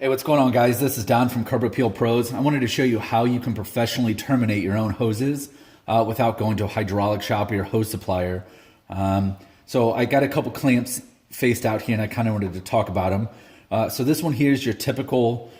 What's going on, guys? This is Don from Curb Appeal Pros. I wanted to show you how you can professionally terminate your own hoses without going to a hydraulic shop or your hose supplier. So I got a couple clamps faced out here, and I kind of wanted to talk about them. So this one here is your typical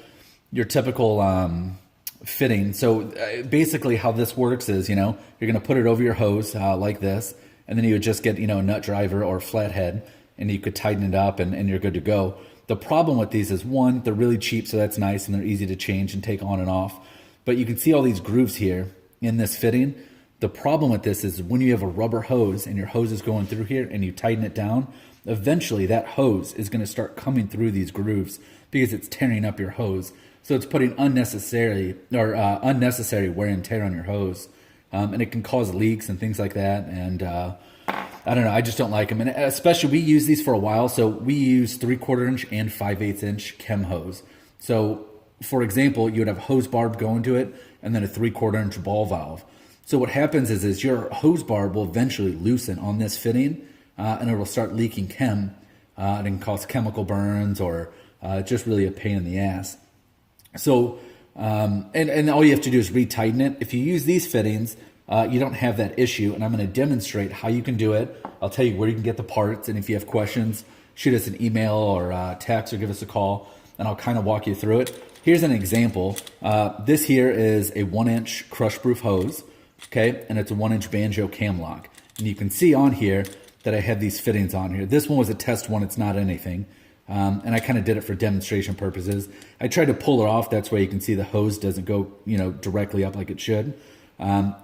fitting. So basically, how this works is, you're going to put it over your hose like this, and then you would just get, a nut driver or a flathead, and you could tighten it up, and you're good to go. The problem with these is, one, they're really cheap, so that's nice, and they're easy to change and take on and off. But you can see all these grooves here in this fitting. The problem with this is when you have a rubber hose and your hose is going through here and you tighten it down, eventually that hose is going to start coming through these grooves because it's tearing up your hose. So it's putting unnecessary wear and tear on your hose. And it can cause leaks and things like that. And I don't know, I just don't like them. And especially, we use these for a while. So we use 3/4 inch and 5/8 inch chem hose. So for example, you would have hose barb going to it and then a 3/4 inch ball valve. So what happens is your hose barb will eventually loosen on this fitting and it will start leaking chem. It can cause chemical burns or just really a pain in the ass. So, and all you have to do is retighten it. If you use these fittings, you don't have that issue, and I'm going to demonstrate how you can do it. I'll tell you where you can get the parts, and if you have questions, shoot us an email or text or give us a call, and I'll kind of walk you through it. Here's an example. This here is a 1-inch crush-proof hose, okay, and it's a 1-inch banjo cam lock. And you can see on here that I have these fittings on here. This one was a test one. It's not anything. And I kind of did it for demonstration purposes. I tried to pull it off. That's why you can see the hose doesn't go, directly up like it should.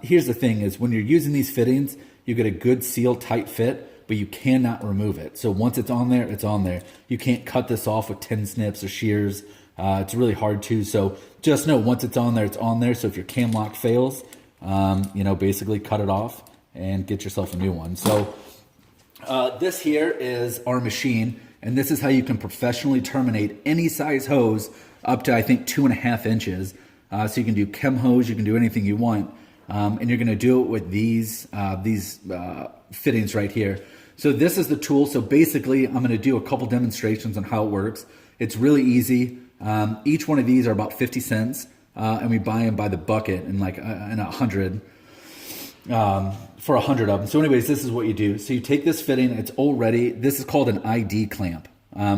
Here's the thing is, when you're using these fittings, you get a good seal tight fit, but you cannot remove it. So once it's on there, it's on there. You can't cut this off with tin snips or shears. It's really hard to. So just know, once it's on there, it's on there. So if your cam lock fails, basically cut it off and get yourself a new one. So this here is our machine, and this is how you can professionally terminate any size hose up to, I think, 2.5 inches. So you can do chem hose, you can do anything you want. And you're going to do it with these fittings right here. So this is the tool. So basically, I'm going to do a couple demonstrations on how it works. It's really easy. Each one of these are about 50 cents, and we buy them by the bucket in like in 100 for 100 of them. So anyways, this is what you do. So you take this fitting. This is called an ID clamp.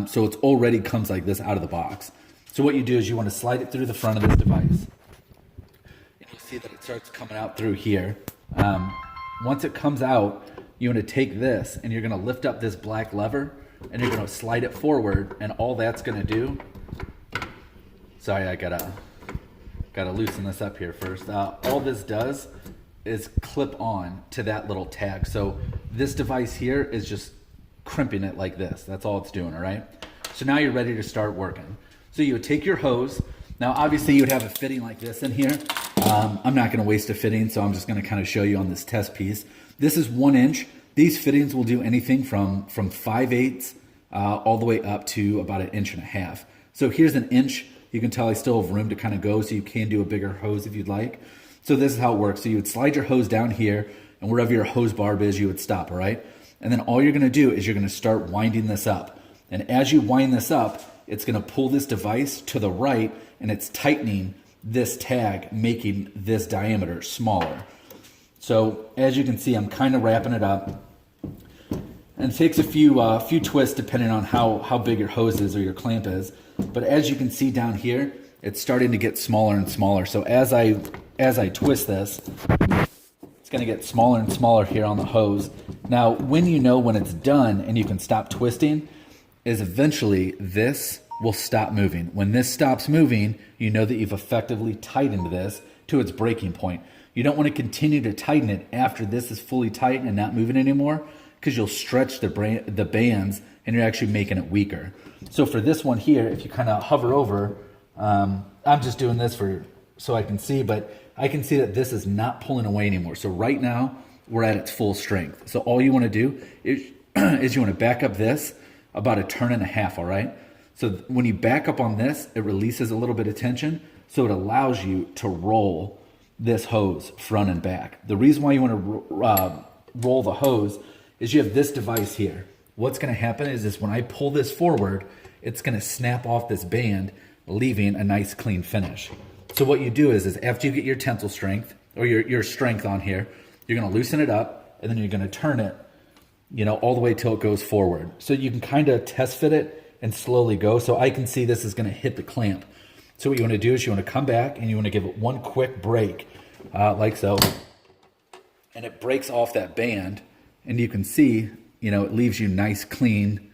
So it's already comes like this out of the box. So what you do is you want to slide it through the front of this device. You'll see that it starts coming out through here. Once it comes out, you want to take this and you're going to lift up this black lever and you're going to slide it forward, and all that's going to do, sorry, I gotta loosen this up here first. All this does is clip on to that little tag. So this device here is just crimping it like this. That's all it's doing, all right? So now you're ready to start working. So you would take your hose. Now, obviously, you would have a fitting like this in here. I'm not going to waste a fitting, so I'm just going to kind of show you on this test piece. This is 1 inch. These fittings will do anything from 5/8 all the way up to about 1.5 inches. So here's 1 inch. You can tell I still have room to kind of go, so you can do a bigger hose if you'd like. So this is how it works. So you would slide your hose down here, and wherever your hose barb is, you would stop, all right? And then all you're going to do is you're going to start winding this up. And as you wind this up, it's going to pull this device to the right, and it's tightening this tag, making this diameter smaller. So as you can see, I'm kind of wrapping it up. And it takes a few twists depending on how big your hose is or your clamp is. But as you can see down here, it's starting to get smaller and smaller. So as I twist this, it's going to get smaller and smaller here on the hose. Now, when you know when it's done and you can stop twisting, is eventually this will stop moving. When this stops moving, you know that you've effectively tightened this to its breaking point. You don't want to continue to tighten it after this is fully tightened and not moving anymore, because you'll stretch the bands and you're actually making it weaker. So for this one here, if you kind of hover over, I'm just doing this so I can see, but I can see that this is not pulling away anymore. So right now, we're at its full strength. So all you want to do is you want to back up this about 1.5 turns, all right? So when you back up on this, it releases a little bit of tension, so it allows you to roll this hose front and back. The reason why you want to roll the hose is you have this device here. What's going to happen is when I pull this forward, it's going to snap off this band, leaving a nice clean finish. So what you do is after you get your tensile strength or your strength on here, you're going to loosen it up, and then you're going to turn it, all the way till it goes forward. So you can kind of test fit it and slowly go. So I can see this is going to hit the clamp. So what you want to do is you want to come back and you want to give it one quick break, like so. And it breaks off that band, and you can see, it leaves you nice, clean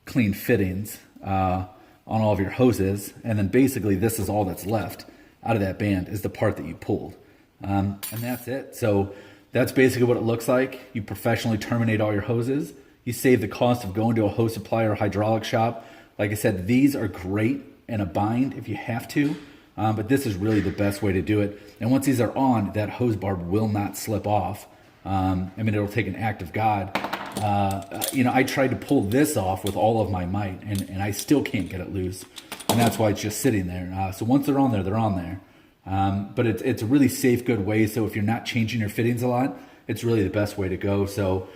fittings on all of your hoses. And then basically this is all that's left out of that band is the part that you pulled. And that's it. So that's basically what it looks like. You professionally terminate all your hoses. You save the cost of going to a hose supplier or hydraulic shop. Like I said, these are great in a bind if you have to, but this is really the best way to do it. And once these are on, that hose barb will not slip off. It'll take an act of God. I tried to pull this off with all of my might, and I still can't get it loose. And that's why it's just sitting there. So once they're on there, they're on there. But it's a really safe, good way. So if you're not changing your fittings a lot, it's really the best way to go. So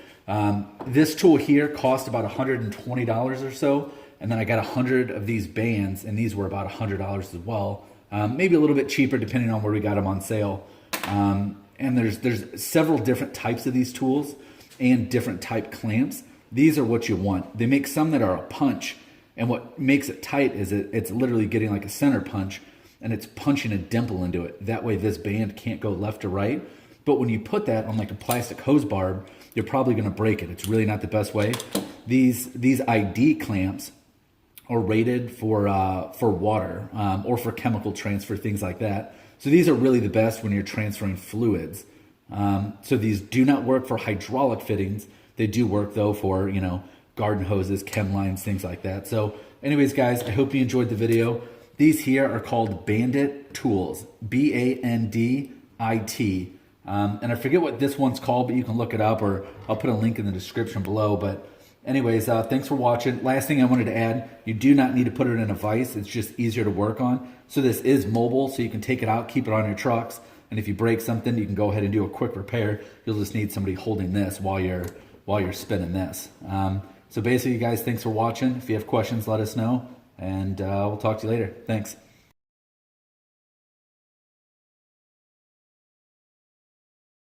this tool here cost about $120 or so. And then I got 100 of these bands, and these were about $100 as well. Maybe a little bit cheaper depending on where we got them on sale. And there's several different types of these tools and different type clamps. These are what you want. They make some that are a punch, and what makes it tight is it's literally getting like a center punch, and it's punching a dimple into it. That way this band can't go left to right. But when you put that on like a plastic hose barb, you're probably going to break it. It's really not the best way. These ID clamps are rated for water or for chemical transfer, things like that. So these are really the best when you're transferring fluids. So these do not work for hydraulic fittings. They do work though for, garden hoses, chem lines, things like that. So anyways, guys, I hope you enjoyed the video. These here are called Bandit tools, Bandit. And I forget what this one's called, but you can look it up, or I'll put a link in the description below. But anyways, thanks for watching. Last thing I wanted to add, you do not need to put it in a vise. It's just easier to work on. So this is mobile, so you can take it out, keep it on your trucks. And if you break something, you can go ahead and do a quick repair. You'll just need somebody holding this while you're spinning this. So basically, guys, thanks for watching. If you have questions, let us know, and we'll talk to you later. Thanks.